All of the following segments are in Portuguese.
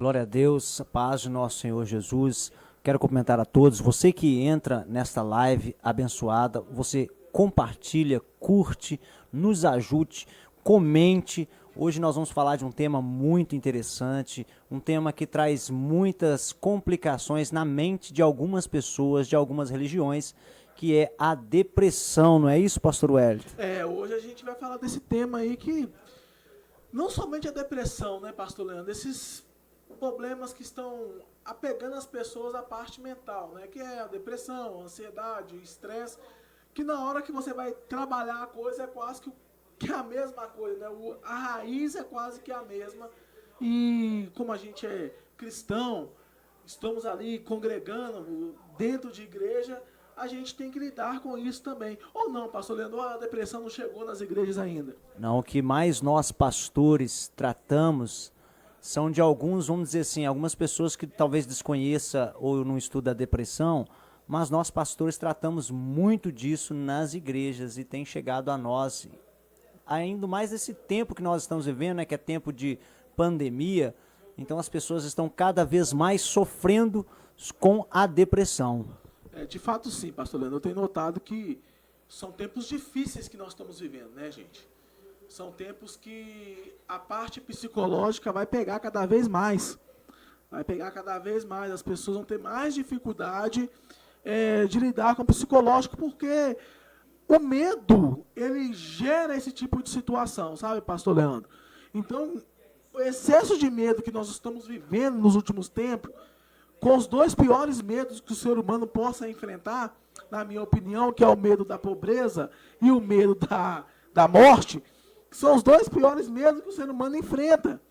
Glória a Deus, a paz de nosso Senhor Jesus. Quero cumprimentar a todos. Você que entra nesta live abençoada, você compartilha, curte, nos ajude, comente. Hoje nós vamos falar de um tema muito interessante, um tema que traz muitas complicações na mente de algumas pessoas, de algumas religiões, que é a depressão, não é isso, pastor Wellington? Hoje a gente vai falar desse tema aí que não somente a depressão, né, pastor Leandro, esses problemas que estão apegando as pessoas à parte mental, né, que é a depressão, a ansiedade, o estresse, que na hora que você vai trabalhar a coisa é quase que a mesma coisa, né, a raiz é quase que a mesma, e como a gente é cristão, estamos ali congregando dentro de igreja, a gente tem que lidar com isso também. Ou não, pastor Leandro, a depressão não chegou nas igrejas ainda? Não, o que mais nós pastores tratamos são de alguns, vamos dizer assim, algumas pessoas que talvez desconheça ou não estuda a depressão, mas nós pastores tratamos muito disso nas igrejas e tem chegado a nós, ainda mais nesse tempo que nós estamos vivendo, né, que é tempo de pandemia, então as pessoas estão cada vez mais sofrendo com a depressão. De fato, sim, pastor Leandro. Eu tenho notado que são tempos difíceis que nós estamos vivendo, né, gente? São tempos que a parte psicológica vai pegar cada vez mais. Vai pegar cada vez mais. As pessoas vão ter mais dificuldade de lidar com o psicológico, porque o medo, ele gera esse tipo de situação, sabe, pastor Leandro? Então, o excesso de medo que nós estamos vivendo nos últimos tempos, com os dois piores medos que o ser humano possa enfrentar, na minha opinião, que é o medo da pobreza e o medo da morte, são os dois piores medos que o ser humano enfrenta.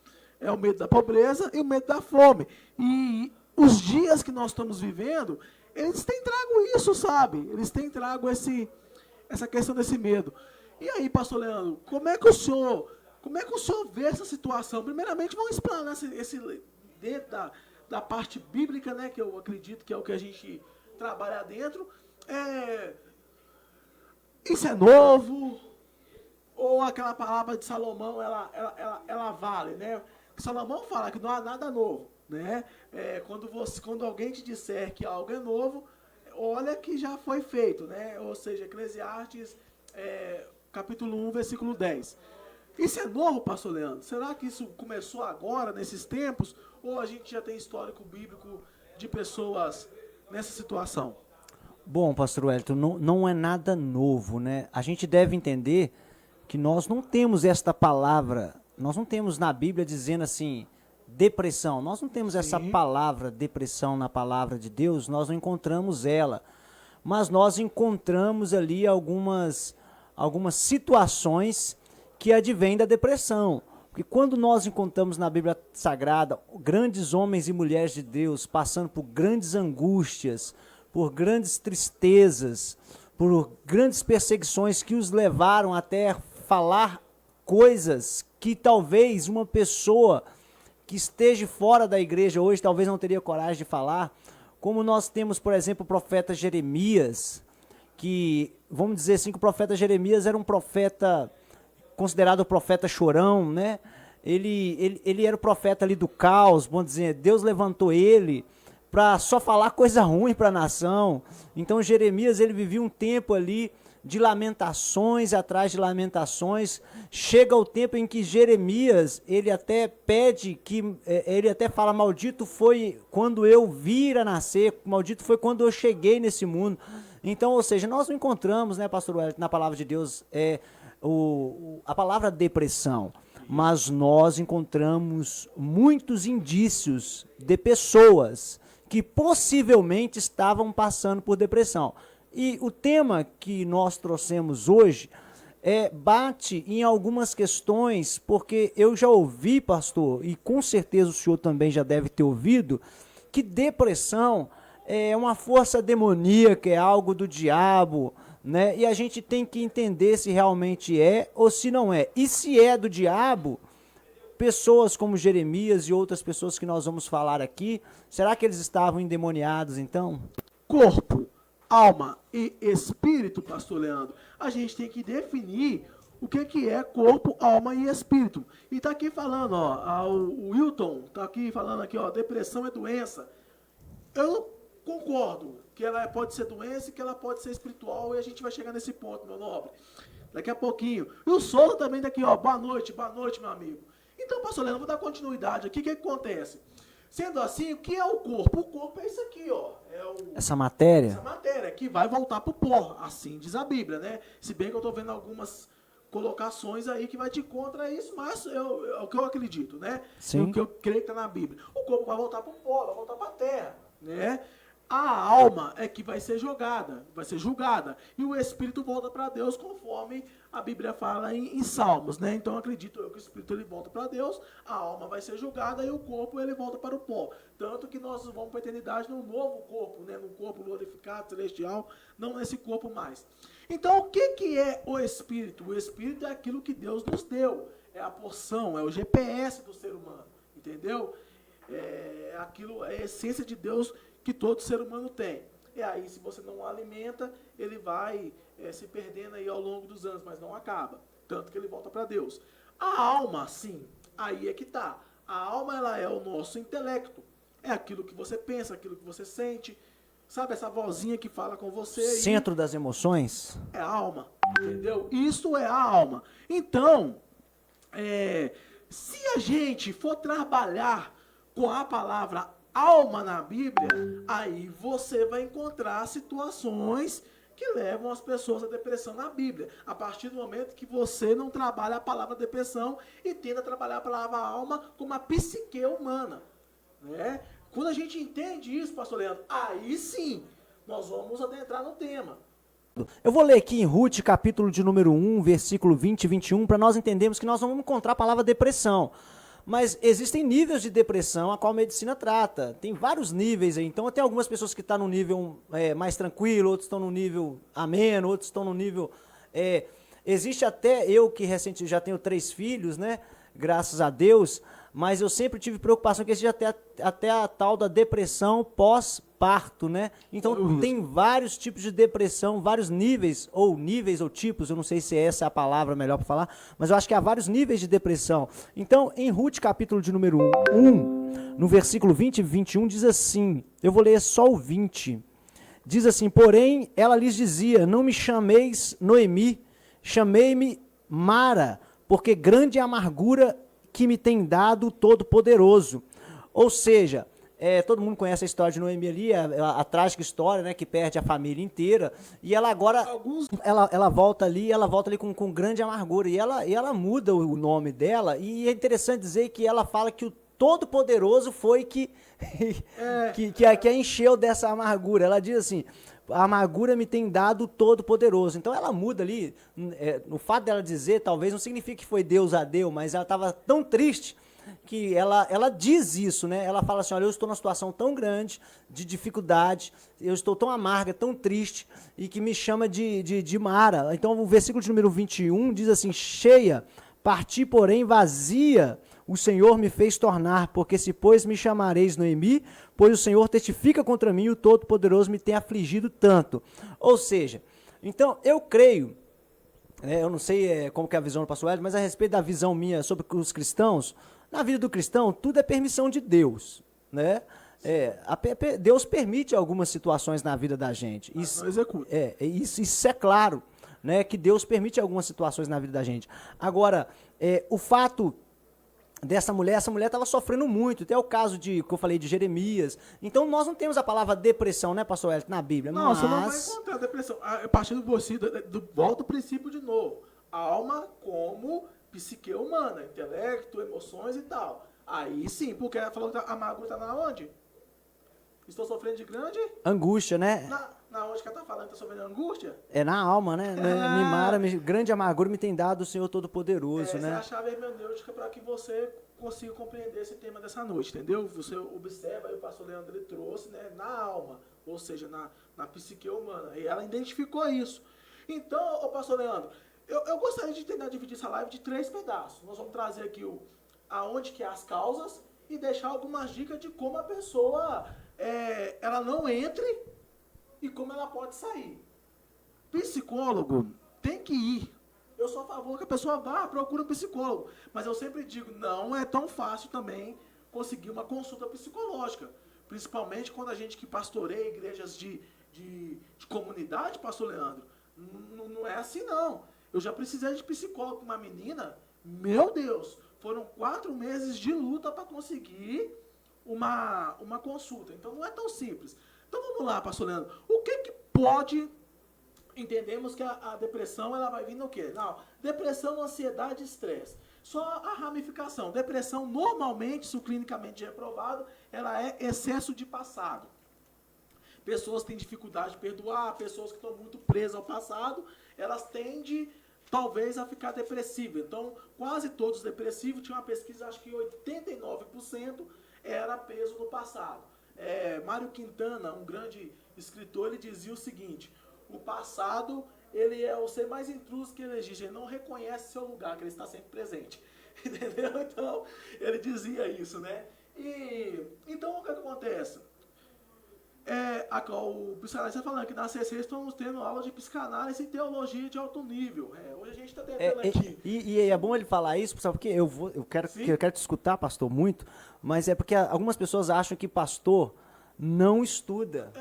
É o medo da pobreza e o medo da fome. E os dias que nós estamos vivendo, eles têm trago isso, sabe? Eles têm trago essa questão desse medo. E aí, pastor Leandro, como é que o senhor vê essa situação? Primeiramente, vamos explanar esse dentro da parte bíblica, né, que eu acredito que é o que a gente trabalha dentro. Isso é novo? Ou aquela palavra de Salomão, ela vale, né? Salomão fala que não há nada novo, né? Quando alguém te disser que algo é novo, olha que já foi feito, né? Ou seja, Eclesiastes, capítulo 1, versículo 10. Isso é novo, pastor Leandro? Será que isso começou agora, nesses tempos? Ou a gente já tem histórico bíblico de pessoas nessa situação? Bom, pastor Wellington, não é nada novo, né? A gente deve entender que nós não temos esta palavra, nós não temos na Bíblia dizendo assim, depressão. Nós não temos essa palavra depressão na palavra de Deus, nós não encontramos ela. Mas nós encontramos ali algumas situações que advém da depressão. Porque quando nós encontramos na Bíblia Sagrada grandes homens e mulheres de Deus passando por grandes angústias, por grandes tristezas, por grandes perseguições que os levaram até falar coisas que talvez uma pessoa que esteja fora da igreja hoje talvez não teria coragem de falar, como nós temos, por exemplo, o profeta Jeremias, que, vamos dizer assim, que o profeta Jeremias era um profeta considerado o profeta chorão, né? Ele era o profeta ali do caos, vamos dizer, Deus levantou ele para só falar coisa ruim para a nação. Então Jeremias, ele vivia um tempo ali de lamentações atrás de lamentações. Chega o tempo em que Jeremias, ele até pede ele até fala, maldito foi quando eu vir a nascer, maldito foi quando eu cheguei nesse mundo. Então, ou seja, nós não encontramos, né, pastor Wellington, na palavra de Deus, a palavra depressão, mas nós encontramos muitos indícios de pessoas que possivelmente estavam passando por depressão. E o tema que nós trouxemos hoje bate em algumas questões, porque eu já ouvi, pastor, e com certeza o senhor também já deve ter ouvido, que depressão é uma força demoníaca, é algo do diabo, né? E a gente tem que entender se realmente é ou se não é. E se é do diabo, pessoas como Jeremias e outras pessoas que nós vamos falar aqui, será que eles estavam endemoniados então? Corpo, alma e espírito, pastor Leandro. A gente tem que definir o que é corpo, alma e espírito. E está aqui falando, ó, o Wilton está aqui falando aqui, ó, depressão é doença. Eu concordo que ela pode ser doença e que ela pode ser espiritual, e a gente vai chegar nesse ponto, meu nobre. Daqui a pouquinho. E o Souza também daqui, ó, boa noite, meu amigo. Então, pastor Leandro, vou dar continuidade aqui. O que acontece? Sendo assim, o que é o corpo? O corpo é isso aqui, ó. Essa matéria? Essa matéria, que vai voltar para o pó, assim diz a Bíblia, né? Se bem que eu estou vendo algumas colocações aí que vai de contra isso, mas é o que eu acredito, né? Sim. É o que eu creio que está na Bíblia. O corpo vai voltar para o pó, vai voltar para a terra, né? A alma é que vai ser jogada, vai ser julgada. E o espírito volta para Deus, conforme a Bíblia fala em Salmos, né? Então acredito eu que o espírito ele volta para Deus, a alma vai ser julgada e o corpo ele volta para o pó. Tanto que nós vamos para a eternidade num novo corpo, né? Num corpo glorificado, celestial, não nesse corpo mais. Então o que é o espírito? O espírito é aquilo que Deus nos deu. É a porção, é o GPS do ser humano, entendeu? É aquilo, é a essência de Deus que todo ser humano tem. E aí, se você não o alimenta, ele vai se perdendo aí ao longo dos anos, mas não acaba. Tanto que ele volta para Deus. A alma, sim, aí é que está. A alma, ela é o nosso intelecto. É aquilo que você pensa, aquilo que você sente. Sabe essa vozinha que fala com você? Centro das emoções? É a alma, entendeu? Isso é a alma. Então, se a gente for trabalhar com a palavra alma na Bíblia, aí você vai encontrar situações que levam as pessoas à depressão na Bíblia. A partir do momento que você não trabalha a palavra depressão e tenta trabalhar a palavra alma como a psique humana, né? Quando a gente entende isso, pastor Leandro, aí sim, nós vamos adentrar no tema. Eu vou ler aqui em Ruth, capítulo de número 1, versículo 20 e 21, para nós entendermos que nós não vamos encontrar a palavra depressão. Mas existem níveis de depressão a qual a medicina trata. Tem vários níveis aí. Então, tem algumas pessoas que estão no nível mais tranquilo, outros estão no nível ameno, outros estão no nível... existe até eu que recentemente já tenho 3 filhos, né? Graças a Deus. Mas eu sempre tive preocupação que existe até a tal da depressão pós-parto, né? Então, tem vários tipos de depressão, vários níveis ou tipos, eu não sei se essa é a palavra melhor para falar, mas eu acho que há vários níveis de depressão. Então, em Ruth, capítulo de número 1, no versículo 20 e 21, diz assim, eu vou ler só o 20, diz assim, porém, ela lhes dizia, não me chameis Noemi, chamei-me Mara, porque grande é a amargura que me tem dado o Todo-Poderoso. Ou seja, todo mundo conhece a história de Noemi ali, a trágica história, né, que perde a família inteira, e ela agora, ela volta ali com grande amargura, e ela muda o nome dela, e é interessante dizer que ela fala que o Todo-Poderoso foi que a encheu dessa amargura. Ela diz assim, a amargura me tem dado o Todo-Poderoso. Então ela muda ali, o fato dela dizer, talvez não signifique que foi Deus a deu, mas ela estava tão triste que ela diz isso, né? Ela fala assim, olha, eu estou numa situação tão grande, de dificuldade, eu estou tão amarga, tão triste, e que me chama de Mara. Então o versículo de número 21 diz assim, cheia, parti porém vazia, o Senhor me fez tornar, porque se pois me chamareis Noemi, pois o Senhor testifica contra mim, e o Todo-Poderoso me tem afligido tanto. Ou seja, então eu creio, eu não sei como que é a visão do pastor Hélio, mas a respeito da visão minha sobre os cristãos, na vida do cristão, tudo é permissão de Deus, né? Deus permite algumas situações na vida da gente. Isso, não executa. Isso é claro, né? Que Deus permite algumas situações na vida da gente. Agora, o fato dessa mulher, essa mulher estava sofrendo muito, até o caso que eu falei de Jeremias. Então nós não temos a palavra depressão, né, pastor Hélio, na Bíblia. Não, você não vai encontrar depressão. A partir volta o princípio de novo. A alma como psique humana, intelecto, emoções e tal. Aí sim, porque ela falou que a amargura está na onde? Estou sofrendo de grande? Angústia, né? Na onde que ela está falando que está sofrendo angústia? É na alma, né? Mimara, grande amargura me tem dado o Senhor Todo-Poderoso, né? Essa é a chave hermenêutica para que você consiga compreender esse tema dessa noite, entendeu? Você observa, aí o pastor Leandro ele trouxe, né, na alma, ou seja, na psique humana. E ela identificou isso. Então, ô pastor Leandro, eu gostaria de tentar dividir essa live de 3 pedaços. Nós vamos trazer aqui aonde que é as causas e deixar algumas dicas de como a pessoa ela não entre e como ela pode sair. Psicólogo tem que ir. eu sou a favor que a pessoa vá, procure um psicólogo. Mas eu sempre digo, não é tão fácil também conseguir uma consulta psicológica. Principalmente quando a gente que pastoreia igrejas de comunidade, pastor Leandro, não é assim não. Eu já precisei de psicólogo com uma menina, meu Deus, foram 4 meses de luta para conseguir uma consulta. Então não é tão simples. Então vamos lá, pastor Leandro, o que pode... Entendemos que a depressão ela vai vir no quê? Não, depressão, ansiedade e estresse. Só a ramificação. Depressão, normalmente, se clinicamente reprovado, ela é excesso de passado. Pessoas têm dificuldade de perdoar, pessoas que estão muito presas ao passado, elas tendem, talvez, a ficar depressivas. Então, quase todos depressivos, tinha uma pesquisa, acho que 89% era peso no passado. Mário Quintana, um grande escritor, ele dizia o seguinte: o passado, ele é o ser mais intruso que ele existe. Ele não reconhece seu lugar, que ele está sempre presente. Entendeu? Então, ele dizia isso, né? Então, o que acontece? O psicanalista está falando que na CC estamos tendo aula de psicanálise e teologia de alto nível. Hoje a gente está tentando aqui. E é bom ele falar isso, sabe? Porque eu quero te escutar, pastor, muito, mas é porque algumas pessoas acham que pastor não estuda.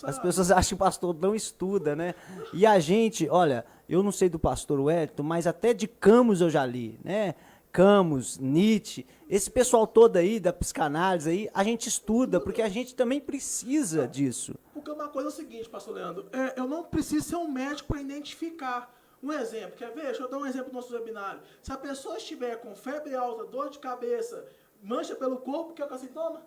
As pessoas acham que o pastor não estuda, né? E a gente, olha, eu não sei do pastor Wellington, mas até de Camus eu já li, né? Camus, Nietzsche, esse pessoal todo aí da psicanálise aí, a gente estuda, porque a gente também precisa disso. Porque uma coisa é o seguinte, pastor Leandro, eu não preciso ser um médico para identificar. Um exemplo, quer ver? Deixa eu dar um exemplo do nosso webinário. Se a pessoa estiver com febre alta, dor de cabeça, mancha pelo corpo, que é o sintoma?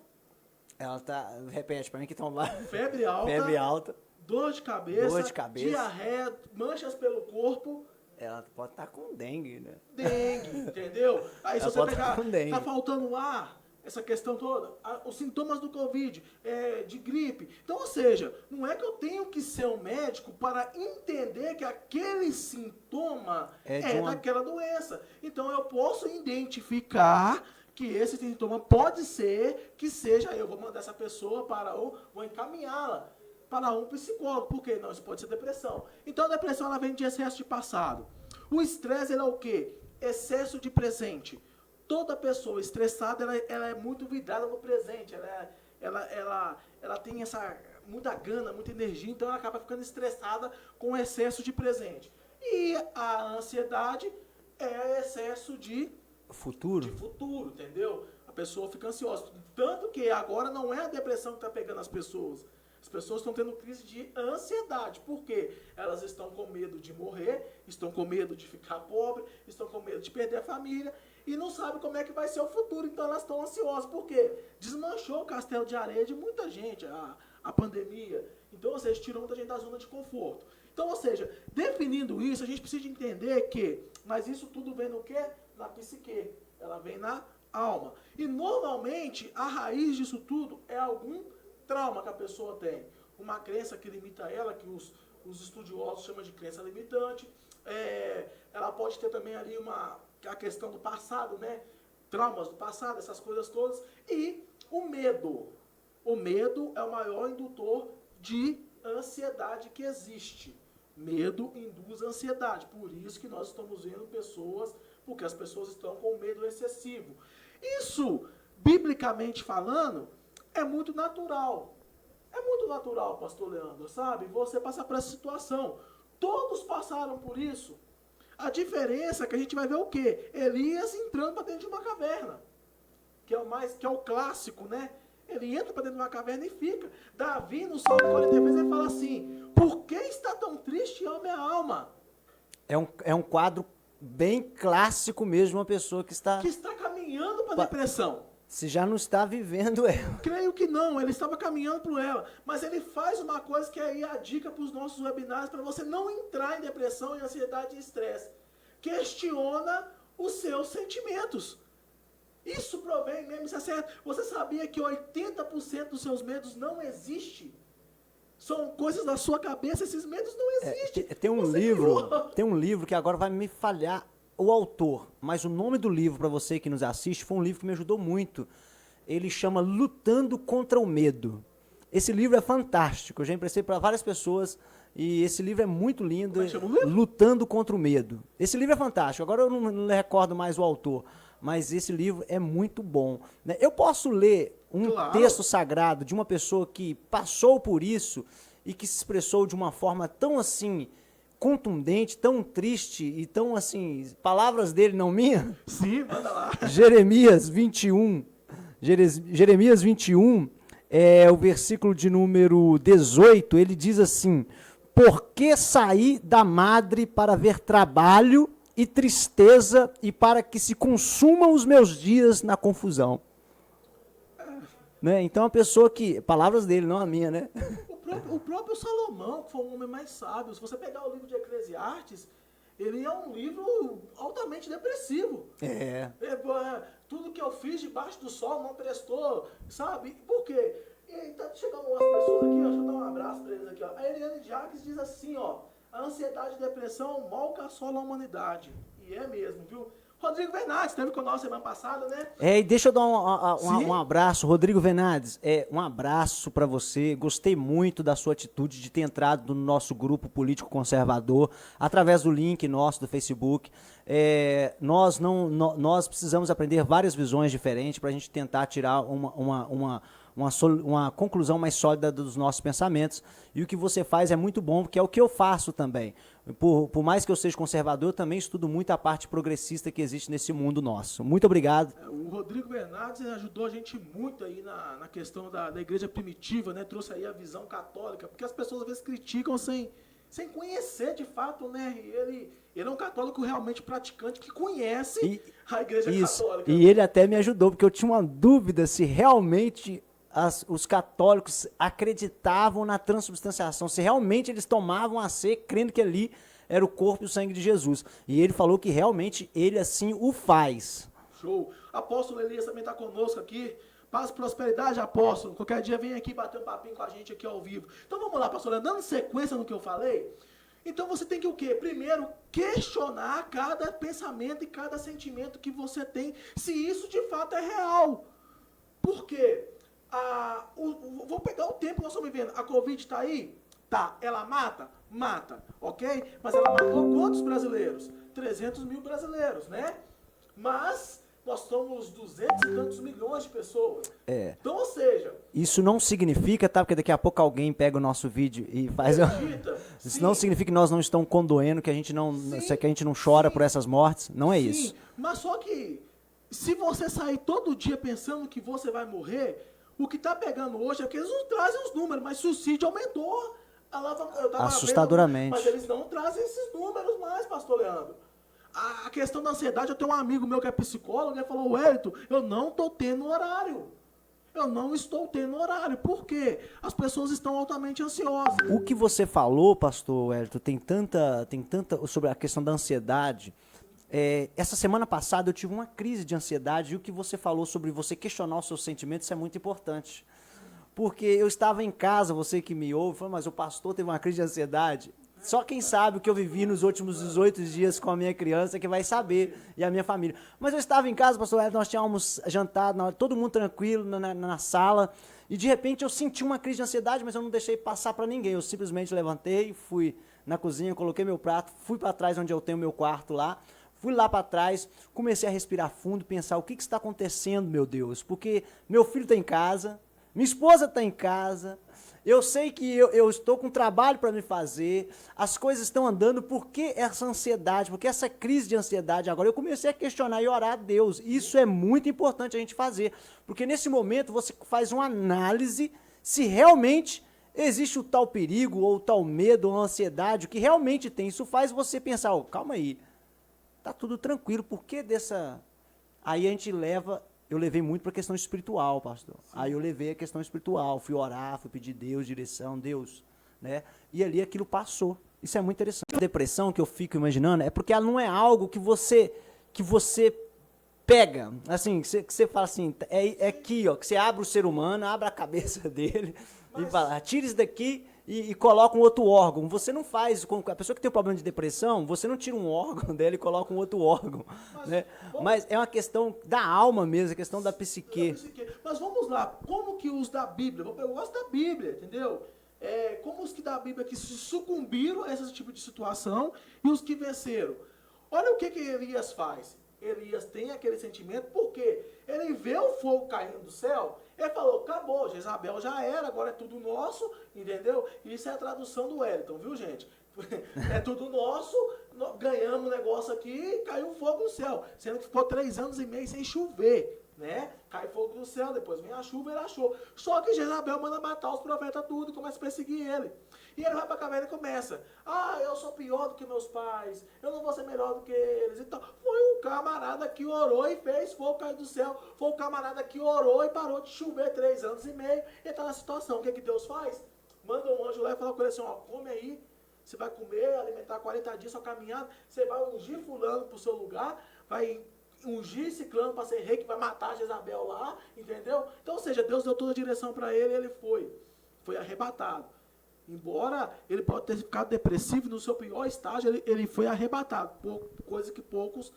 Ela tá, repete para mim que estão lá. Febre alta, dor de cabeça, diarreia, manchas pelo corpo. Ela pode estar com dengue, né? Dengue, entendeu? Aí se você pegar, tá faltando ar, essa questão toda, os sintomas do Covid, de gripe. Então, ou seja, não é que eu tenho que ser um médico para entender que aquele sintoma é daquela doença. Então, eu posso identificar que esse sintoma pode ser que seja, eu vou mandar essa pessoa vou encaminhá-la para um psicólogo. Por quê? Não, isso pode ser depressão. Então, a depressão ela vem de excesso de passado. O estresse ele é o quê? Excesso de presente. Toda pessoa estressada, ela é muito vidrada no presente. Ela tem muita gana, muita energia, então ela acaba ficando estressada com excesso de presente. E a ansiedade é excesso de futuro, entendeu? A pessoa fica ansiosa. Tanto que agora não é a depressão que está pegando as pessoas. As pessoas estão tendo crise de ansiedade. Por quê? Elas estão com medo de morrer, estão com medo de ficar pobre, estão com medo de perder a família e não sabem como é que vai ser o futuro. Então elas estão ansiosas. Por quê? Desmanchou o castelo de areia de muita gente, a pandemia. Então, ou seja, tirou muita gente da zona de conforto. Então, ou seja, definindo isso, a gente precisa entender que, mas isso tudo vem no quê? Na psique, ela vem na alma. E normalmente a raiz disso tudo é algum trauma que a pessoa tem. Uma crença que limita ela, que os estudiosos chamam de crença limitante. Ela pode ter também ali a questão do passado, né? Traumas do passado, essas coisas todas. E o medo. O medo é o maior indutor de ansiedade que existe. Medo induz ansiedade. Por isso que nós estamos vendo pessoas... porque as pessoas estão com medo excessivo. Isso, biblicamente falando, é muito natural. É muito natural, pastor Leandro, sabe? Você passar por essa situação. Todos passaram por isso. A diferença é que a gente vai ver o quê? Elias entrando para dentro de uma caverna. Que é o clássico, né? Ele entra para dentro de uma caverna e fica. Davi, no Salmo 43, ele fala assim: por que está tão triste a minha alma? É um quadro bem clássico mesmo, uma pessoa que está caminhando para a depressão. Se já não está vivendo ela. Creio que não, ele estava caminhando para ela. Mas ele faz uma coisa que é aí a dica para os nossos webinários, para você não entrar em depressão, em ansiedade e estresse. Questiona os seus sentimentos. Isso provém mesmo, isso é certo. Você sabia que 80% dos seus medos não existem? São coisas da sua cabeça, esses medos não existem. Tem um livro que agora vai me falhar o autor, mas o nome do livro, para você que nos assiste, foi um livro que me ajudou muito. Ele chama Lutando contra o Medo. Esse livro é fantástico, eu já emprestei para várias pessoas E esse livro é muito lindo, Como é que chama o livro? Lutando contra o Medo. Esse livro é fantástico, agora eu não recordo mais o autor, mas esse livro é muito bom, né? Eu posso ler um Claro. texto sagrado de uma pessoa que passou por isso e que se expressou de uma forma tão assim contundente, tão triste e tão assim, palavras dele não minha? Sim, manda lá. Jeremias 21, Jeremias 21, o versículo de número 18, ele diz assim: por que saí da madre para ver trabalho e tristeza e para que se consumam os meus dias na confusão? Né? Então a pessoa que, palavras dele, não a minha, né? O próprio Salomão, que foi um homem mais sábio, se você pegar o livro de Eclesiastes, ele é um livro altamente depressivo. Tudo que eu fiz debaixo do sol não prestou, sabe? Por quê? E tá chegando umas pessoas aqui, ó, deixa eu dar um abraço para eles aqui, ó. A Eliane Jacques diz assim, ó, a ansiedade e depressão mal que assola a humanidade. E é mesmo, viu? Rodrigo Bernardes esteve conosco semana passada, né? E deixa eu dar um abraço, Rodrigo Bernardes, um abraço para você. Gostei muito da sua atitude de ter entrado no nosso grupo político conservador, através do link nosso do Facebook. Nós precisamos aprender várias visões diferentes para a gente tentar tirar uma conclusão mais sólida dos nossos pensamentos, e o que você faz é muito bom, porque é o que eu faço também. Por mais que eu seja conservador, eu também estudo muito a parte progressista que existe nesse mundo nosso. Muito obrigado. O Rodrigo Bernardes ajudou a gente muito aí na questão da igreja primitiva, né? Trouxe aí a visão católica, porque as pessoas às vezes criticam sem conhecer de fato, né? Ele é um católico realmente praticante que conhece a igreja católica. E ele até me ajudou, porque eu tinha uma dúvida se realmente os católicos acreditavam na transubstanciação, se realmente eles tomavam a ceia crendo que ali era o corpo e o sangue de Jesus. E ele falou que realmente ele assim o faz. Show. Apóstolo Elias também está conosco aqui. Paz e prosperidade, apóstolo. Qualquer dia vem aqui bater um papinho com a gente aqui ao vivo. Então vamos lá, pastor, dando sequência no que eu falei. Então você tem que o quê? Primeiro, questionar cada pensamento e cada sentimento que você tem, se isso de fato é real. Por quê? Vou pegar o tempo que nós estamos vivendo. A Covid está aí? Tá. Ela mata? Mata. Ok? Mas ela matou quantos brasileiros? 300 mil brasileiros, né? Mas nós somos 200 e tantos milhões de pessoas. Então, ou seja... Isso não significa, tá? Porque daqui a pouco alguém pega o nosso vídeo e faz... Isso não significa que nós não estamos condoendo, que a gente não chora por essas mortes. Não é isso. Mas só que, se você sair todo dia pensando que você vai morrer... O que está pegando hoje é que eles não trazem os números, mas suicídio aumentou. Assustadoramente. Mas eles não trazem esses números mais, pastor Leandro. A questão da ansiedade, eu tenho um amigo meu que é psicólogo, ele falou, Wellington, eu não estou tendo horário. Eu não estou tendo horário. Por quê? As pessoas estão altamente ansiosas. O que você falou, pastor Wellington, tem tanta sobre a questão da ansiedade. Essa semana passada eu tive uma crise de ansiedade, e o que você falou sobre você questionar os seus sentimentos, isso é muito importante. Porque eu estava em casa, você que me ouve, falou, mas o pastor teve uma crise de ansiedade. Só quem sabe o que eu vivi nos últimos 18 dias com a minha criança que vai saber, e a minha família. Mas eu estava em casa, pastor Wellington, nós tínhamos jantado, todo mundo tranquilo na sala, e de repente eu senti uma crise de ansiedade, mas eu não deixei passar para ninguém. Eu simplesmente levantei, fui na cozinha, coloquei meu prato, fui para trás onde eu tenho meu quarto lá, fui lá para trás, comecei a respirar fundo, pensar o que está acontecendo, meu Deus, porque meu filho está em casa, minha esposa está em casa, eu sei que eu estou com trabalho para me fazer, as coisas estão andando, por que essa ansiedade, por que essa crise de ansiedade agora? Eu comecei a questionar e orar a Deus, isso é muito importante a gente fazer, porque nesse momento você faz uma análise se realmente existe o tal perigo, ou o tal medo, ou ansiedade, o que realmente tem, isso faz você pensar, calma aí, tá tudo tranquilo, por que dessa... Aí a gente eu levei muito para a questão espiritual, pastor. Sim. Aí eu levei a questão espiritual, fui orar, fui pedir Deus, direção, Deus, né? E ali aquilo passou. Isso é muito interessante. A depressão que eu fico imaginando é porque ela não é algo que você pega, assim, que você fala assim, é aqui, ó, que você abre o ser humano, abre a cabeça dele e fala, tira isso daqui e coloca um outro órgão. Você não faz, com a pessoa que tem um problema de depressão, você não tira um órgão dela e coloca um outro órgão, né? Mas é uma questão da alma mesmo, a questão da psique. Mas vamos lá, como que usa da Bíblia? Eu gosto da Bíblia, entendeu? como os que da Bíblia que se sucumbiram a esse tipo de situação e os que venceram. Olha o que Elias faz. Elias tem aquele sentimento porque ele vê o fogo caindo do céu, ele falou, acabou, Jezabel já era, agora é tudo nosso, entendeu? Isso é a tradução do Wellington, viu, gente? É tudo nosso, ganhamos o negócio aqui, caiu fogo no céu, sendo que ficou 3 anos e meio sem chover, né? Cai fogo no céu, depois vem a chuva, ele achou. Só que Jezabel manda matar os profetas tudo e começa a perseguir ele. E ele vai para a caverna e começa, eu sou pior do que meus pais, eu não vou ser melhor do que eles. Então, foi um camarada que orou e fez fogo cair do céu, foi um camarada que orou e parou de chover 3 anos e meio, e está na situação. O que Deus faz? Manda um anjo lá e fala com ele assim, come aí, você vai comer, alimentar 40 dias sua caminhada, você vai ungir fulano para o seu lugar, vai ungir ciclano para ser rei, que vai matar Jezabel lá, entendeu? Então, ou seja, Deus deu toda a direção para ele e ele foi arrebatado. Embora ele pode ter ficado depressivo no seu pior estágio, ele foi arrebatado, coisa que poucos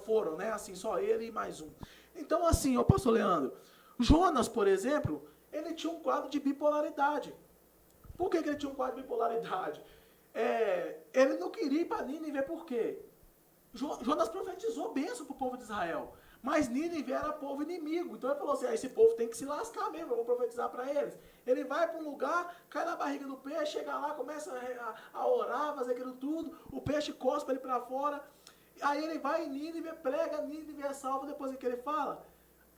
foram, né? Assim, só ele e mais um. Então, assim, pastor Leandro, Jonas, por exemplo, ele tinha um quadro de bipolaridade. Por que ele tinha um quadro de bipolaridade? Ele não queria ir para Nínive, por quê? Jonas profetizou bênção para o povo de Israel, mas Nínive era povo inimigo, então ele falou assim, esse povo tem que se lascar mesmo, eu vou profetizar para eles. Ele vai para um lugar, cai na barriga do peixe, chega lá, começa a orar, fazer aquilo tudo, o peixe cospe ele para fora, aí ele vai em Nínive, prega, Nínive é salvo, depois que ele fala,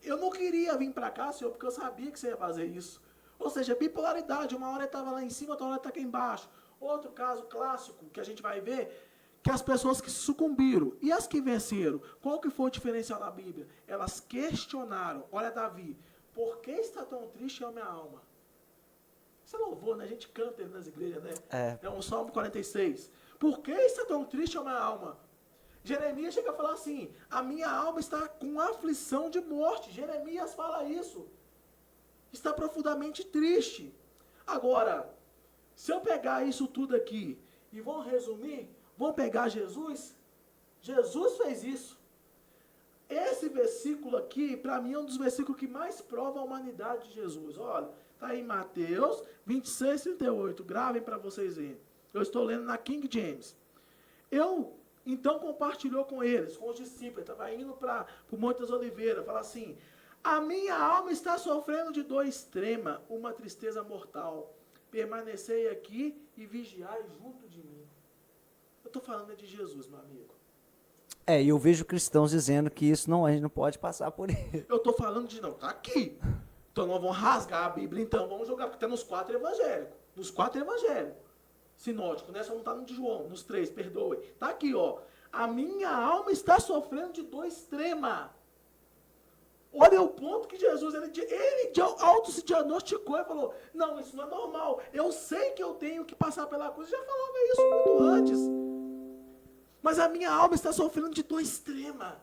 eu não queria vir para cá, Senhor, porque eu sabia que você ia fazer isso. Ou seja, bipolaridade, uma hora ele estava lá em cima, outra hora ele está aqui embaixo. Outro caso clássico que a gente vai ver, que as pessoas que sucumbiram e as que venceram, qual que foi o diferencial da Bíblia? Elas questionaram, olha Davi, por que está tão triste a minha alma? Isso é louvor, né? A gente canta nas igrejas, né? É um Salmo 46. Por que está tão triste a minha alma? Jeremias chega a falar assim, a minha alma está com aflição de morte. Jeremias fala isso. Está profundamente triste. Agora, se eu pegar isso tudo aqui e vou resumir, vamos pegar Jesus? Jesus fez isso. Esse versículo aqui, para mim, é um dos versículos que mais prova a humanidade de Jesus. Olha, está em Mateus 26, 38. Gravem para vocês verem. Eu estou lendo na King James. Então, compartilhou com eles, com os discípulos. Estava indo para o Monte das Oliveiras. Fala assim, a minha alma está sofrendo de dor extrema, uma tristeza mortal. Permanecei aqui e vigiai junto de mim. Eu estou falando de Jesus, meu amigo. E eu vejo cristãos dizendo que isso a gente não pode passar por isso. Eu estou falando está aqui. Então nós vamos rasgar a Bíblia, então vamos jogar, porque está nos 4 evangélicos. Nos 4 evangélicos. Sinótico, né? Só não está no de João, nos 3, perdoe. Está aqui, a minha alma está sofrendo de dor extrema. Olha o ponto que Jesus, ele auto se diagnosticou e falou, não, isso não é normal, eu sei que eu tenho que passar pela cruz, eu já falava isso muito antes, mas a minha alma está sofrendo de dor extrema.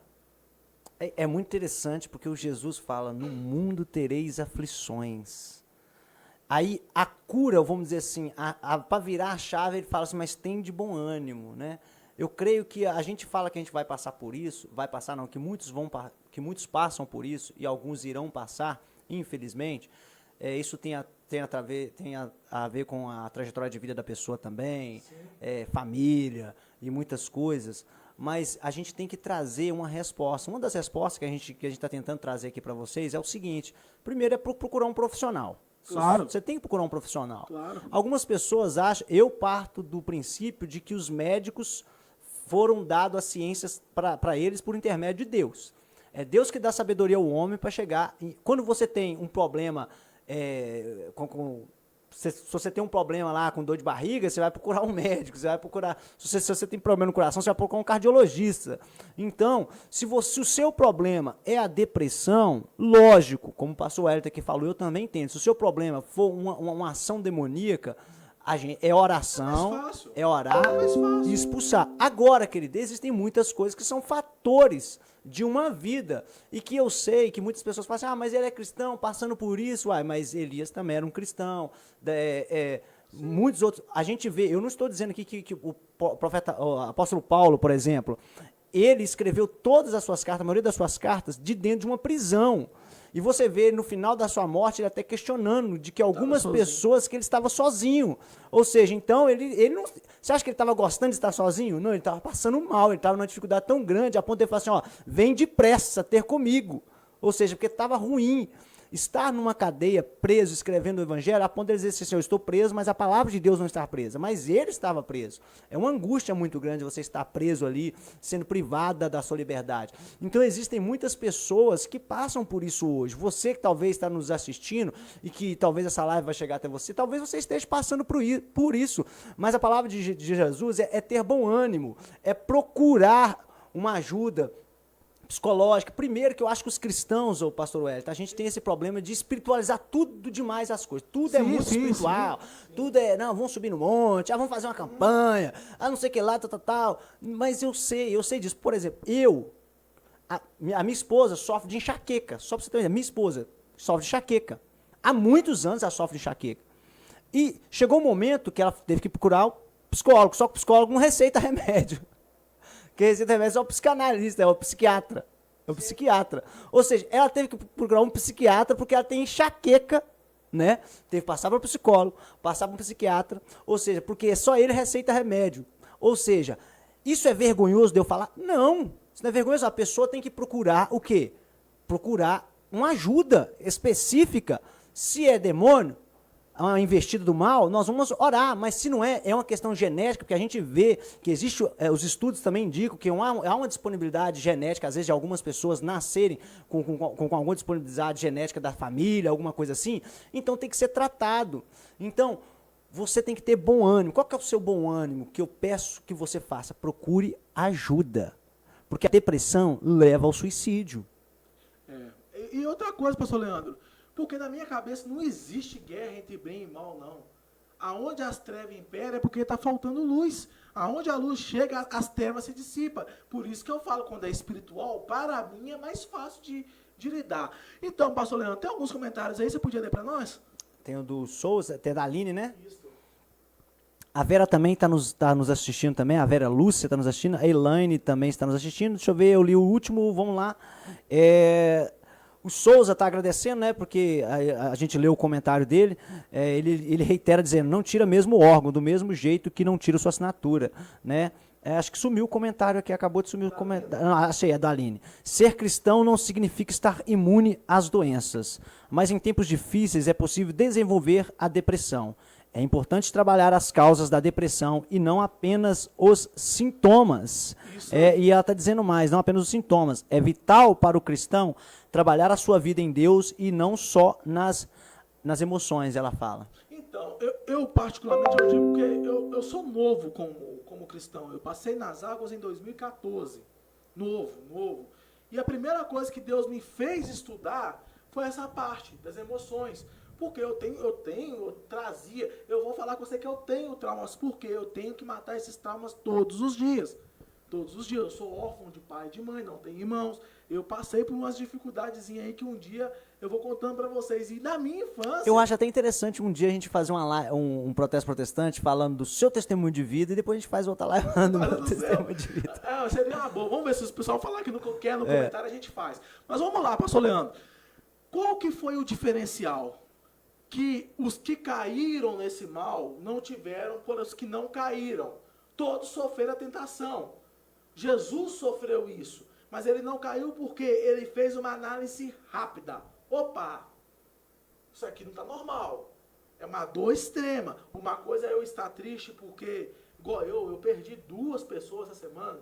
É muito interessante, porque o Jesus fala, no mundo tereis aflições. Aí a cura, vamos dizer assim, para virar a chave, ele fala assim, mas tem de bom ânimo, né? Eu creio que a gente fala que a gente vai passar por isso, que muitos passam por isso e alguns irão passar, infelizmente. Isso tem a ver com a trajetória de vida da pessoa também, família e muitas coisas. Mas a gente tem que trazer uma resposta. Uma das respostas que a gente está tentando trazer aqui para vocês é o seguinte: primeiro é procurar um profissional. Claro. Você tem que procurar um profissional. Claro. Algumas pessoas acham, eu parto do princípio de que os médicos foram dados as ciências para eles por intermédio de Deus. É Deus que dá sabedoria ao homem para chegar. Quando você tem um problema, se você tem um problema lá com dor de barriga, você vai procurar um médico, você vai procurar. Se você tem problema no coração, você vai procurar um cardiologista. Então, se o seu problema é a depressão, lógico, como o pastor Wellington aqui falou, eu também entendo. Se o seu problema for uma ação demoníaca, é oração, é orar e expulsar. Agora, querido, existem muitas coisas que são fatores de uma vida. E que eu sei que muitas pessoas falam assim, mas ele é cristão, passando por isso. Mas Elias também era um cristão. Muitos outros. A gente vê, eu não estou dizendo aqui que o apóstolo Paulo, por exemplo, ele escreveu todas as suas cartas, a maioria das suas cartas, de dentro de uma prisão. E você vê no final da sua morte ele até questionando de que algumas pessoas que ele estava sozinho. Ou seja, então ele não. Você acha que ele estava gostando de estar sozinho? Não, ele estava passando mal, ele estava numa dificuldade tão grande, a ponto de ele falar assim, ó, vem depressa ter comigo. Ou seja, porque estava ruim. Estar numa cadeia, preso, escrevendo o evangelho, a ponto de ele dizer assim, eu estou preso, mas a palavra de Deus não está presa. Mas ele estava preso. É uma angústia muito grande você estar preso ali, sendo privada da sua liberdade. Então existem muitas pessoas que passam por isso hoje. Você que talvez está nos assistindo e que talvez essa live vai chegar até você, talvez você esteja passando por isso. Mas a palavra de Jesus é ter bom ânimo, é procurar uma ajuda psicológica. Primeiro que eu acho que os cristãos, ô pastor Wellington, a gente tem esse problema de espiritualizar tudo demais as coisas. Tudo é muito espiritual. Tudo é, não, vamos subir no monte, vamos fazer uma campanha, não sei o que lá, tal. Mas eu sei disso. Por exemplo, a minha esposa sofre de enxaqueca. Só para você ter uma ideia, minha esposa sofre de enxaqueca. Há muitos anos ela sofre de enxaqueca. E chegou um momento que ela teve que procurar o psicólogo, só que o psicólogo não receita remédio. Quem receita remédio é o psicanalista, é o psiquiatra. É o psiquiatra. Ou seja, ela teve que procurar um psiquiatra porque ela tem enxaqueca, né? Teve que passar para o psicólogo, passar para um psiquiatra. Ou seja, porque só ele receita remédio. Ou seja, isso é vergonhoso de eu falar? Não. Isso não é vergonhoso. A pessoa tem que procurar o quê? Procurar uma ajuda específica. Se é demônio, uma investida do mal, nós vamos orar, mas se não é uma questão genética, porque a gente vê que existe, os estudos também indicam que há uma disponibilidade genética, às vezes de algumas pessoas nascerem com alguma disponibilidade genética da família, alguma coisa assim, então tem que ser tratado. Então, você tem que ter bom ânimo. Qual que é o seu bom ânimo que eu peço que você faça? Procure ajuda, porque a depressão leva ao suicídio. E outra coisa, pastor Leandro, porque na minha cabeça não existe guerra entre bem e mal, não. Aonde as trevas imperam é porque está faltando luz. Aonde a luz chega, as trevas se dissipam. Por isso que eu falo, quando é espiritual, para mim é mais fácil de lidar. Então, pastor Leandro, tem alguns comentários aí, você podia ler para nós? Tem o do Souza, tem da Aline, né? Isso. A Vera também está nos assistindo também, a Vera Lúcia está nos assistindo, a Elaine também está nos assistindo. Deixa eu ver, eu li o último, vamos lá. O Souza está agradecendo, né, porque a gente leu o comentário dele, ele reitera dizendo, não tira mesmo o órgão, do mesmo jeito que não tira sua assinatura, né? Acho que sumiu o comentário aqui, acabou de sumir o comentário. Achei, é da Aline. Ser cristão não significa estar imune às doenças, mas em tempos difíceis é possível desenvolver a depressão. É importante trabalhar as causas da depressão e não apenas os sintomas. E ela está dizendo mais, não apenas os sintomas. É vital para o cristão trabalhar a sua vida em Deus e não só nas emoções, ela fala. Então, eu particularmente eu digo que eu sou novo como cristão. Eu passei nas águas em 2014. Novo. E a primeira coisa que Deus me fez estudar foi essa parte das emoções. Porque eu trazia, eu vou falar com você que eu tenho traumas, porque eu tenho que matar esses traumas todos os dias. Todos os dias. Eu sou órfão de pai e de mãe, não tenho irmãos. Eu passei por umas dificuldadezinhas aí que um dia eu vou contando para vocês. E na minha infância... Eu acho até interessante um dia a gente fazer um protesto protestante falando do seu testemunho de vida e depois a gente faz outra live falando do meu testemunho de vida. Seria uma boa. Vamos ver se o pessoal falar que não quer no comentário, a gente faz. Mas vamos lá, pastor Leandro. Qual que foi o diferencial? Que os que caíram nesse mal não tiveram por os que não caíram. Todos sofreram a tentação. Jesus sofreu isso, mas ele não caiu porque ele fez uma análise rápida. Opa, isso aqui não está normal. É uma dor extrema. Uma coisa é eu estar triste porque, igual eu perdi 2 pessoas essa semana.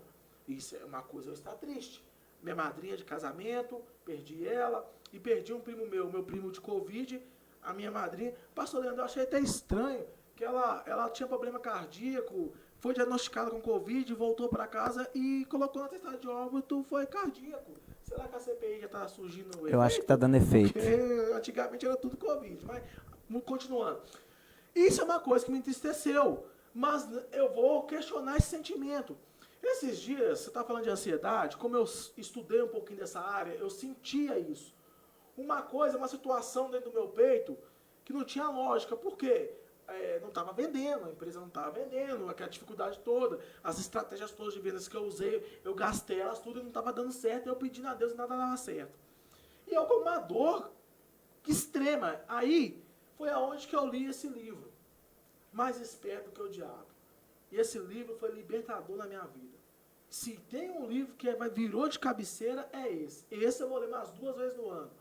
Isso é uma coisa eu estar triste. Minha madrinha de casamento, perdi ela, e perdi um primo meu primo de Covid, a minha madrinha. Pastor Leandro, eu achei até estranho que ela tinha problema cardíaco, foi diagnosticada com Covid, voltou para casa e colocou na atestado de óbito, foi cardíaco. Será que a CPI já está surgindo no efeito? Eu acho que está dando efeito. Porque antigamente era tudo Covid, mas continuando. Isso é uma coisa que me entristeceu, mas eu vou questionar esse sentimento. Esses dias, você está falando de ansiedade, como eu estudei um pouquinho dessa área, eu sentia isso. Uma situação dentro do meu peito que não tinha lógica. Por quê? não estava vendendo, a empresa não estava vendendo, aquela dificuldade toda, as estratégias todas de vendas que eu usei, eu gastei elas tudo e não estava dando certo, eu pedindo a Deus e nada dava certo. E eu com uma dor extrema. Aí foi aonde que eu li esse livro, Mais Esperto que o Diabo. E esse livro foi libertador na minha vida. Se tem um livro que virou de cabeceira, é esse. Esse eu vou ler umas 2 vezes no ano.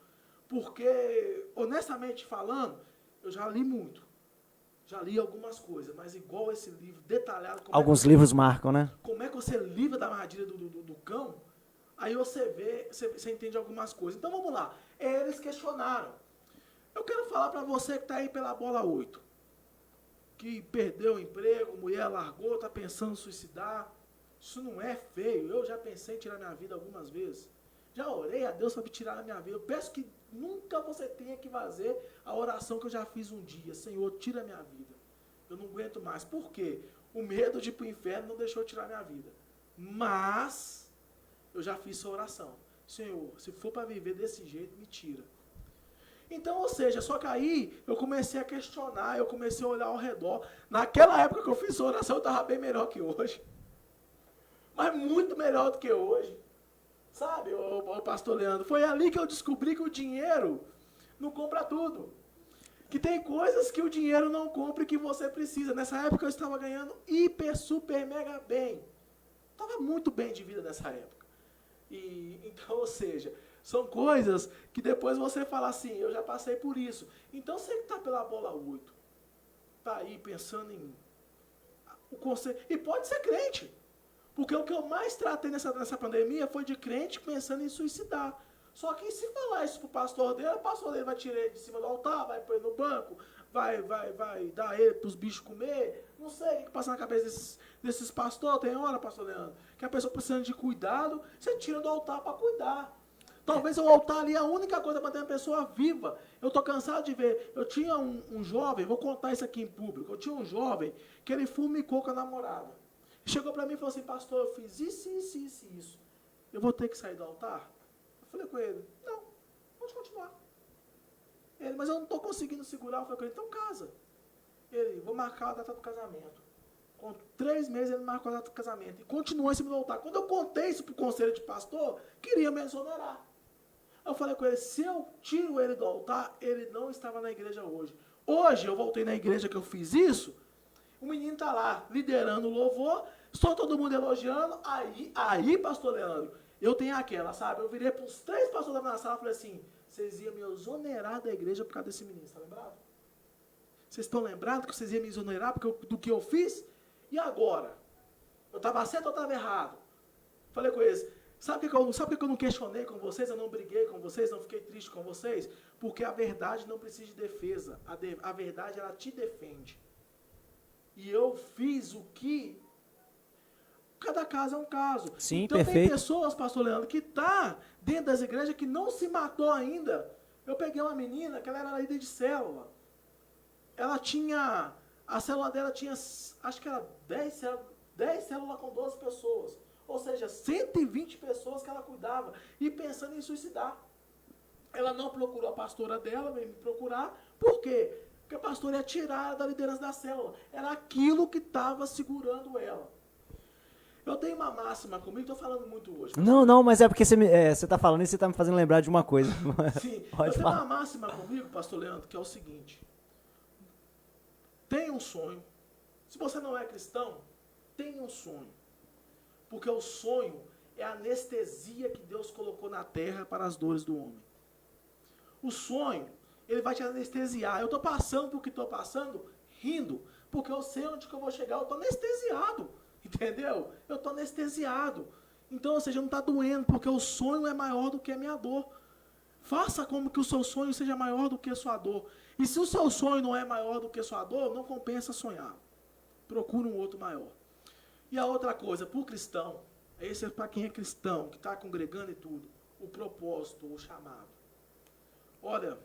Porque, honestamente falando, eu já li muito. Já li algumas coisas, mas igual esse livro, detalhado. Alguns livros marcam, né? Como é que você livra da armadilha do cão, aí você vê, você entende algumas coisas. Então vamos lá. Eles questionaram. Eu quero falar para você que está aí pela bola 8. Que perdeu o emprego, mulher largou, está pensando em suicidar. Isso não é feio. Eu já pensei em tirar minha vida algumas vezes. Já orei a Deus para me tirar da minha vida. Eu peço que nunca você tenha que fazer a oração que eu já fiz um dia. Senhor, tira a minha vida. Eu não aguento mais. Por quê? O medo de ir para o inferno não deixou eu tirar a minha vida. Mas eu já fiz essa oração. Senhor, se for para viver desse jeito, me tira. Então, ou seja, só que aí eu comecei a questionar, eu comecei a olhar ao redor. Naquela época que eu fiz essa oração, eu estava bem melhor que hoje. Mas muito melhor do que hoje. Sabe, o pastor Leandro? Foi ali que eu descobri que o dinheiro não compra tudo. Que tem coisas que o dinheiro não compra e que você precisa. Nessa época eu estava ganhando hiper, super, mega bem. Estava muito bem de vida nessa época. Então, ou seja, são coisas que depois você fala assim, eu já passei por isso. Então você que está pela bola 8, está aí pensando em o conselho. E pode ser crente. Porque o que eu mais tratei nessa pandemia foi de crente pensando em suicidar. Só que se falar isso pro pastor dele, o pastor dele vai tirar ele de cima do altar, vai pôr ele no banco, vai dar ele pros bichos comer. Não sei o que passa na cabeça desses pastores. Tem hora, pastor Leandro, que a pessoa precisando de cuidado, você tira do altar para cuidar. Talvez o altar ali é a única coisa para manter a pessoa viva. Eu estou cansado de ver. Eu tinha um jovem, vou contar isso aqui em público. Eu tinha um jovem que ele fumicou com a namorada. Chegou para mim e falou assim, pastor, eu fiz isso. Eu vou ter que sair do altar? Eu falei com ele, não, pode continuar. Ele, mas eu não estou conseguindo segurar. Eu falei com ele, então casa. Ele, vou marcar a data do casamento. Com 3 meses ele marcou a data do casamento. E continuou em cima do altar. Quando eu contei isso para o conselho de pastor, queria me exonerar. Eu falei com ele, se eu tiro ele do altar, ele não estava na igreja hoje. Hoje eu voltei na igreja que eu fiz isso, o menino está lá, liderando o louvor, só todo mundo elogiando, aí, pastor Leandro, eu tenho aquela, sabe? Eu virei para os 3 pastores da minha sala e falei assim, vocês iam me exonerar da igreja por causa desse menino, está lembrado? Vocês estão lembrados que vocês iam me exonerar do que eu fiz? E agora? Eu estava certo ou estava errado? Falei com eles, sabe por que eu não questionei com vocês, eu não briguei com vocês, não fiquei triste com vocês? Porque a verdade não precisa de defesa, a verdade ela te defende. E eu fiz o que... Cada caso é um caso. Sim, então perfeito. Tem pessoas, pastor Leandro, que tá dentro das igrejas que não se matou ainda. Eu peguei uma menina que ela era líder de célula. Ela tinha... A célula dela tinha, acho que era 10 células com 12 pessoas. Ou seja, 120 pessoas que ela cuidava. E pensando em suicidar. Ela não procurou a pastora dela, veio me procurar. Por quê? Porque a pastora ia tirar da liderança da célula. Era aquilo que estava segurando ela. Eu tenho uma máxima comigo, estou falando muito hoje. Não, mas é porque você está falando e você está me fazendo lembrar de uma coisa. Sim, Pode eu tenho falar. uma máxima comigo, pastor Leandro, que é o seguinte. Tenha um sonho. Se você não é cristão, tenha um sonho. Porque o sonho é a anestesia que Deus colocou na terra para as dores do homem. O sonho, ele vai te anestesiar. Eu estou passando por que estou passando, rindo, porque eu sei onde que eu vou chegar, eu estou anestesiado. Entendeu? Eu estou anestesiado. Então, ou seja, não está doendo, porque o sonho é maior do que a minha dor. Faça como que o seu sonho seja maior do que a sua dor. E se o seu sonho não é maior do que a sua dor, não compensa sonhar. Procura um outro maior. E a outra coisa, para o cristão, esse é para quem é cristão, que está congregando e tudo, o propósito, o chamado. Olha,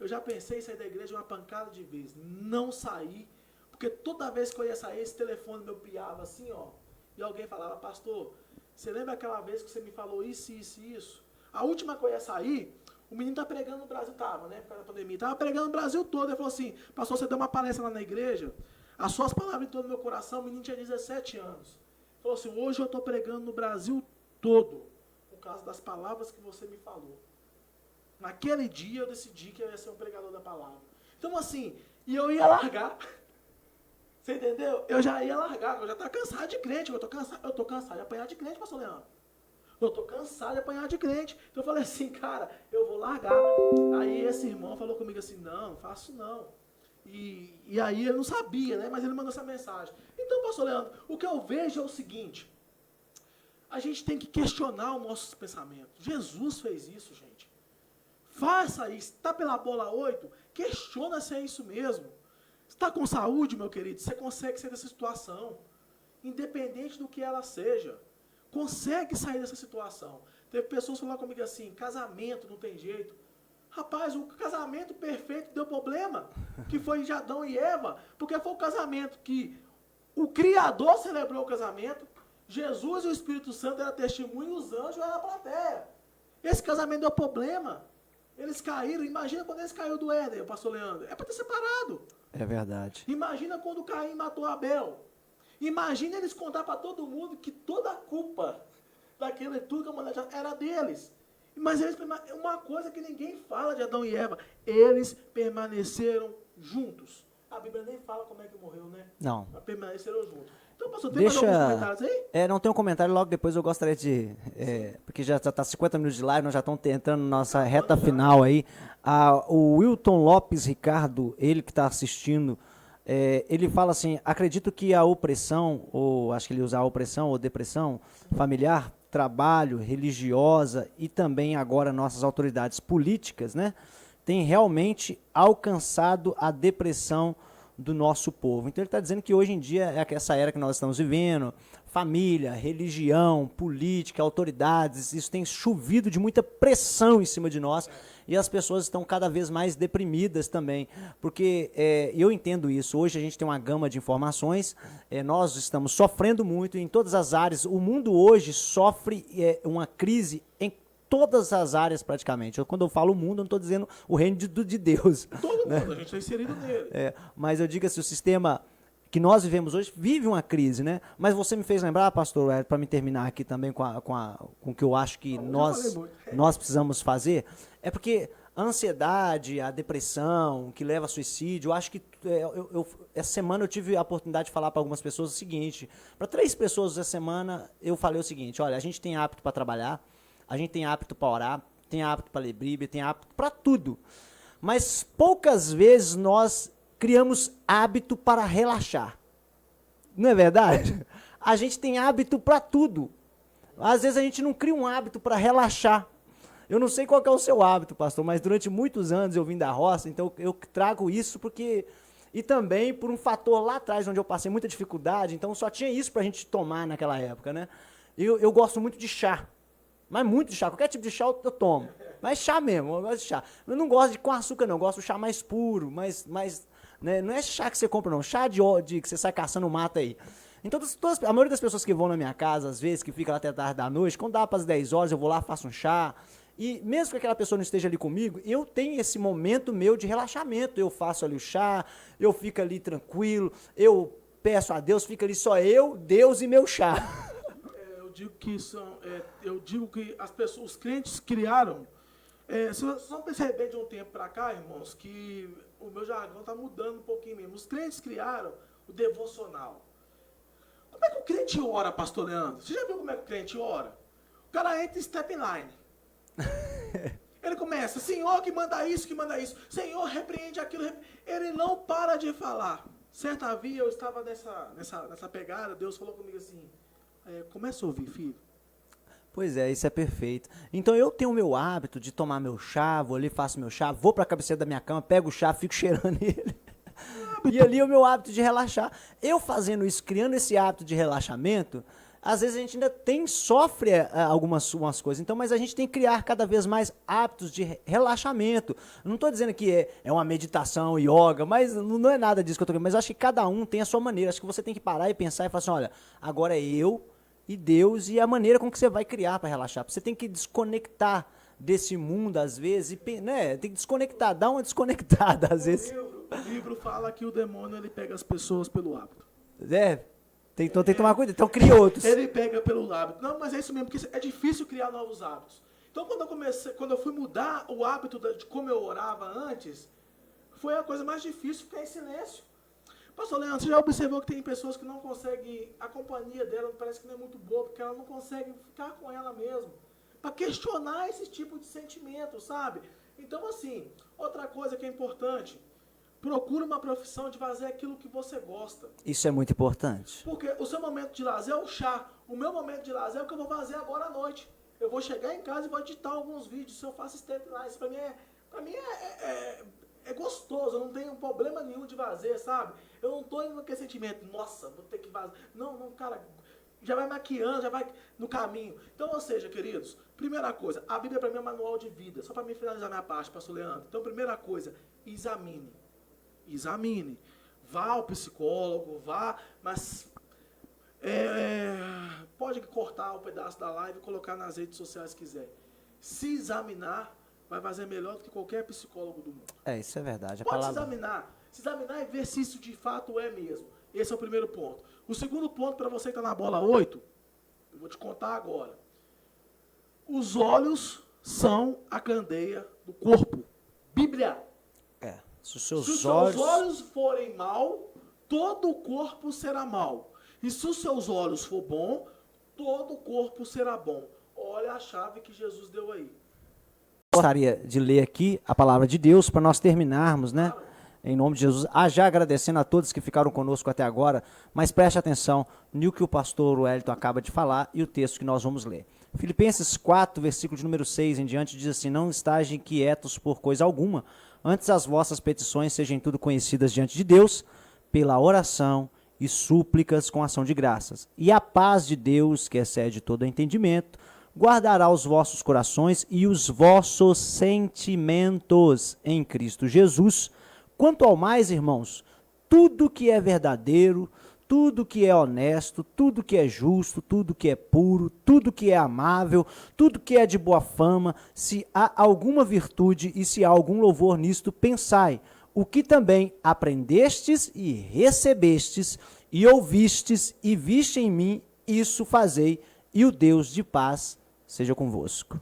eu já pensei em sair da igreja uma pancada de vezes. Não saí, porque toda vez que eu ia sair, esse telefone meu piava assim, ó. E alguém falava, pastor, você lembra aquela vez que você me falou isso? A última que eu ia sair, O menino tá pregando no Brasil, tava, né? Por causa da pandemia. Tava pregando no Brasil todo. Ele falou assim, pastor, você deu uma palestra lá na igreja, as suas palavras entrou no meu coração, o menino tinha 17 anos. Ele falou assim, hoje eu tô pregando no Brasil todo, por causa das palavras que você me falou. Naquele dia eu decidi que eu ia ser um pregador da palavra. Então assim, e eu ia largar. Você entendeu? Eu já ia largar, eu já estava cansado de crente, eu tô cansado de apanhar de crente, pastor Leandro. Eu tô cansado de apanhar de crente. Então eu falei assim, cara, eu vou largar. Aí esse irmão falou comigo assim, não faço não. E aí ele não sabia, né? Mas ele mandou essa mensagem. Então, pastor Leandro, o que eu vejo é o seguinte, a gente tem que questionar os nossos pensamentos. Jesus fez isso, gente. Faça isso. Está pela bola 8, questiona se é isso mesmo. Está com saúde, meu querido, você consegue sair dessa situação. Independente do que ela seja. Consegue sair dessa situação. Teve pessoas falando comigo assim, casamento não tem jeito. Rapaz, o casamento perfeito deu problema, que foi de Adão e Eva, porque foi o casamento que o Criador celebrou o casamento, Jesus e o Espírito Santo eram testemunho, e os anjos eram a plateia. Esse casamento deu problema. Eles caíram, imagina quando eles caíram do Éden, pastor Leandro, é para ter separado. É verdade. Imagina quando Caim matou Abel. Imagina eles contar para todo mundo que toda a culpa daquele tudo que a mulher era deles. Mas eles, uma coisa que ninguém fala de Adão e Eva, eles permaneceram juntos. A Bíblia nem fala como é que morreu, né? Não. Mas permaneceram juntos. Então, pastor, tem mais alguns comentários aí? Não tem um comentário, logo depois eu gostaria de... porque já está 50 minutos de live, nós já estamos entrando na nossa reta final aí. O Wilton Lopes Ricardo, ele que está assistindo, ele fala assim, acredito que a opressão, ou acho que ele usa a opressão ou depressão familiar, trabalho, religiosa e também agora nossas autoridades políticas, né, tem realmente alcançado a depressão do nosso povo. Então ele está dizendo que hoje em dia é essa era que nós estamos vivendo, família, religião, política, autoridades, isso tem chovido de muita pressão em cima de nós e as pessoas estão cada vez mais deprimidas também, porque eu entendo isso, hoje a gente tem uma gama de informações, nós estamos sofrendo muito em todas as áreas, o mundo hoje sofre uma crise em todas as áreas praticamente. Quando eu falo mundo, eu não estou dizendo o reino de Deus. Todo mundo, a gente está inserido nele. Mas eu digo assim, o sistema que nós vivemos hoje vive uma crise, né? Mas você me fez lembrar, pastor, para me terminar aqui também com o que eu acho que nós precisamos fazer, é porque a ansiedade, a depressão, que leva a suicídio, eu acho que essa semana eu tive a oportunidade de falar para algumas pessoas o seguinte, para 3 pessoas essa semana eu falei o seguinte, olha, a gente tem hábito para trabalhar, a gente tem hábito para orar, tem hábito para ler Bíblia, tem hábito para tudo. Mas poucas vezes nós criamos hábito para relaxar. Não é verdade? A gente tem hábito para tudo. Às vezes a gente não cria um hábito para relaxar. Eu não sei qual que é o seu hábito, pastor, mas durante muitos anos eu vim da roça, então eu trago isso porque... E também por um fator lá atrás, onde eu passei muita dificuldade, então só tinha isso para a gente tomar naquela época, né? Eu gosto muito de chá. Mas muito de chá, qualquer tipo de chá eu tomo. Mas chá mesmo, eu gosto de chá. Eu não gosto de com açúcar não, eu gosto de chá mais puro, mais né? Não é chá que você compra não, chá de que você sai caçando mato aí. Então a maioria das pessoas que vão na minha casa, às vezes, que fica lá até tarde da noite, quando dá para as 10 horas eu vou lá, faço um chá. E mesmo que aquela pessoa não esteja ali comigo, eu tenho esse momento meu de relaxamento. Eu faço ali o chá, eu fico ali tranquilo, eu peço a Deus, fica ali só eu, Deus e meu chá. Eu digo que as pessoas, os crentes criaram, se vocês vão perceber de um tempo para cá, irmãos, que o meu jargão está mudando um pouquinho mesmo. Os crentes criaram o devocional. Como é que o crente ora, pastor Leandro? Você já viu como é que o crente ora? O cara entra em step line. Ele começa, Senhor que manda isso, Senhor repreende aquilo. Ele não para de falar. Certa vez eu estava nessa pegada, Deus falou comigo assim, começa a ouvir, filho. Pois é, isso é perfeito. Então eu tenho o meu hábito de tomar meu chá, vou ali, faço meu chá, vou para a cabeceira da minha cama, pego o chá, fico cheirando ele. E ali é o meu hábito de relaxar. Eu fazendo isso, criando esse hábito de relaxamento, às vezes a gente ainda sofre algumas coisas, então, mas a gente tem que criar cada vez mais hábitos de relaxamento. Não estou dizendo que é uma meditação, yoga, mas não é nada disso que eu estou dizendo, mas eu acho que cada um tem a sua maneira. Acho que você tem que parar e pensar e falar assim, olha, agora é eu e Deus e a maneira com que você vai criar para relaxar. Você tem que desconectar desse mundo, às vezes, e, né, tem que desconectar, dar uma desconectada, às vezes. O livro fala que o demônio ele pega as pessoas pelo hábito. Então tem que tomar cuidado, então cria outros. Ele pega pelo hábito. Não, mas é isso mesmo, porque é difícil criar novos hábitos. Então, quando eu fui mudar o hábito de como eu orava antes, foi a coisa mais difícil ficar em silêncio. Pastor Leandro, você já observou que tem pessoas que não conseguem, a companhia dela parece que não é muito boa, porque ela não consegue ficar com ela mesma, para questionar esse tipo de sentimento, sabe? Então, assim, outra coisa que é importante, procure uma profissão de fazer aquilo que você gosta. Isso é muito importante. Porque o seu momento de lazer é o chá, o meu momento de lazer é o que eu vou fazer agora à noite. Eu vou chegar em casa e vou editar alguns vídeos, se eu faço step lá, isso pra mim é gostoso, eu não tenho problema nenhum de fazer, sabe? Eu não tô indo com aquele sentimento, nossa, vou ter que fazer. Não, cara, já vai maquiando, já vai no caminho. Então, ou seja, queridos, primeira coisa, a Bíblia para mim é um manual de vida, só para mim finalizar minha parte, pastor Leandro. Então, primeira coisa, examine. Vá ao psicólogo, mas pode cortar um pedaço da live e colocar nas redes sociais se quiser. Se examinar, vai fazer melhor do que qualquer psicólogo do mundo. Isso é verdade. Pode se examinar e ver se isso de fato é mesmo. Esse é o primeiro ponto. O segundo ponto, para você que está na bola 8, eu vou te contar agora. Os olhos são a candeia do corpo. Bíblia. Se os seus seus olhos forem mal, todo o corpo será mal. E se os seus olhos for bom, todo o corpo será bom. Olha a chave que Jesus deu aí. Gostaria de ler aqui a palavra de Deus para nós terminarmos, né? Em nome de Jesus. Já agradecendo a todos que ficaram conosco até agora, mas preste atenção no que o pastor Wellington acaba de falar e o texto que nós vamos ler. Filipenses 4, versículo de número 6 em diante, diz assim: não estágem quietos por coisa alguma, antes as vossas petições sejam tudo conhecidas diante de Deus, pela oração e súplicas com ação de graças. E a paz de Deus, que excede todo entendimento, guardará os vossos corações e os vossos sentimentos em Cristo Jesus. Quanto ao mais, irmãos, tudo que é verdadeiro, tudo que é honesto, tudo que é justo, tudo que é puro, tudo que é amável, tudo que é de boa fama, se há alguma virtude e se há algum louvor nisto, pensai, o que também aprendestes e recebestes e ouvistes e viste em mim, isso fazei, e o Deus de paz seja convosco.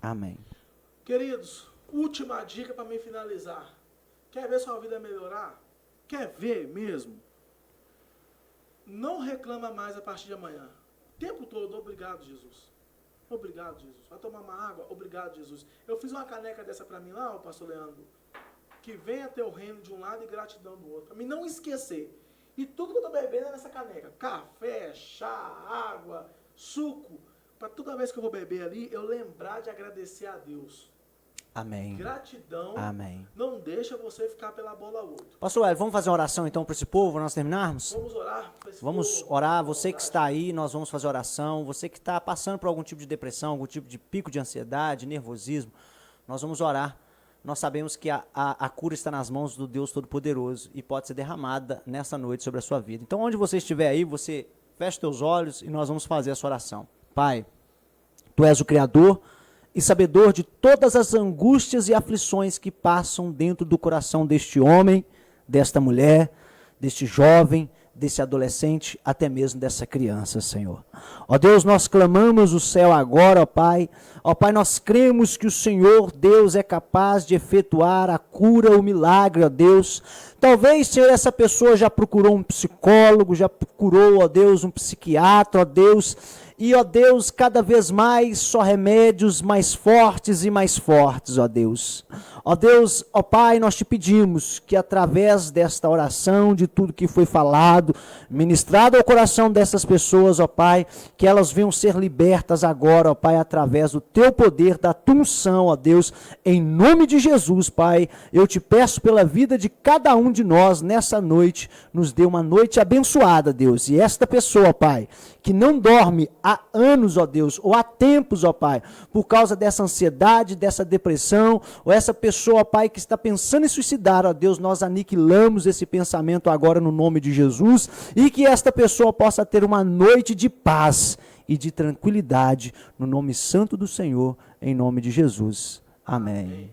Amém. Queridos, última dica para me finalizar. Quer ver sua vida melhorar? Quer ver mesmo? Não reclama mais a partir de amanhã. O tempo todo, obrigado, Jesus. Obrigado, Jesus. Vai tomar uma água? Obrigado, Jesus. Eu fiz uma caneca dessa para mim lá, o pastor Leandro, que venha ter o reino de um lado e gratidão do outro. Para mim não esquecer. E tudo que eu estou bebendo é nessa caneca. Café, chá, água, suco. Para toda vez que eu vou beber ali, eu lembrar de agradecer a Deus. Amém. Gratidão. Amém. Não deixa você ficar pela bola outro. Pastor Hélio, vamos fazer uma oração então para esse povo, nós terminarmos? Vamos orar para esse Vamos povo. orar, você que está aí, nós vamos fazer oração. Você que está passando por algum tipo de depressão, algum tipo de pico de ansiedade, nervosismo, nós vamos orar. Nós sabemos que a cura está nas mãos do Deus Todo-Poderoso e pode ser derramada nessa noite sobre a sua vida. Então, onde você estiver aí, você fecha os teus olhos e nós vamos fazer essa oração. Pai, Tu és o Criador e sabedor de todas as angústias e aflições que passam dentro do coração deste homem, desta mulher, deste jovem, desse adolescente, até mesmo dessa criança, Senhor. Ó Deus, nós clamamos o céu agora, ó Pai. Ó Pai, nós cremos que o Senhor, Deus, é capaz de efetuar a cura, o milagre, ó Deus. Talvez, Senhor, essa pessoa já procurou um psicólogo, já procurou, ó Deus, um psiquiatra, ó Deus. E, ó Deus, cada vez mais só remédios mais fortes e mais fortes, ó Deus. Ó Deus, ó Pai, nós te pedimos que através desta oração, de tudo que foi falado, ministrado ao coração dessas pessoas, ó Pai, que elas venham ser libertas agora, ó Pai, através do teu poder, da tua unção, ó Deus, em nome de Jesus, Pai. Eu te peço pela vida de cada um de nós nessa noite, nos dê uma noite abençoada, Deus. E esta pessoa, Pai, que não dorme há anos, ó Deus, ou há tempos, ó Pai, por causa dessa ansiedade, dessa depressão, ou essa pessoa, ó Pai, que está pensando em suicidar, ó Deus, nós aniquilamos esse pensamento agora no nome de Jesus, e que esta pessoa possa ter uma noite de paz e de tranquilidade, no nome santo do Senhor, em nome de Jesus. Amém.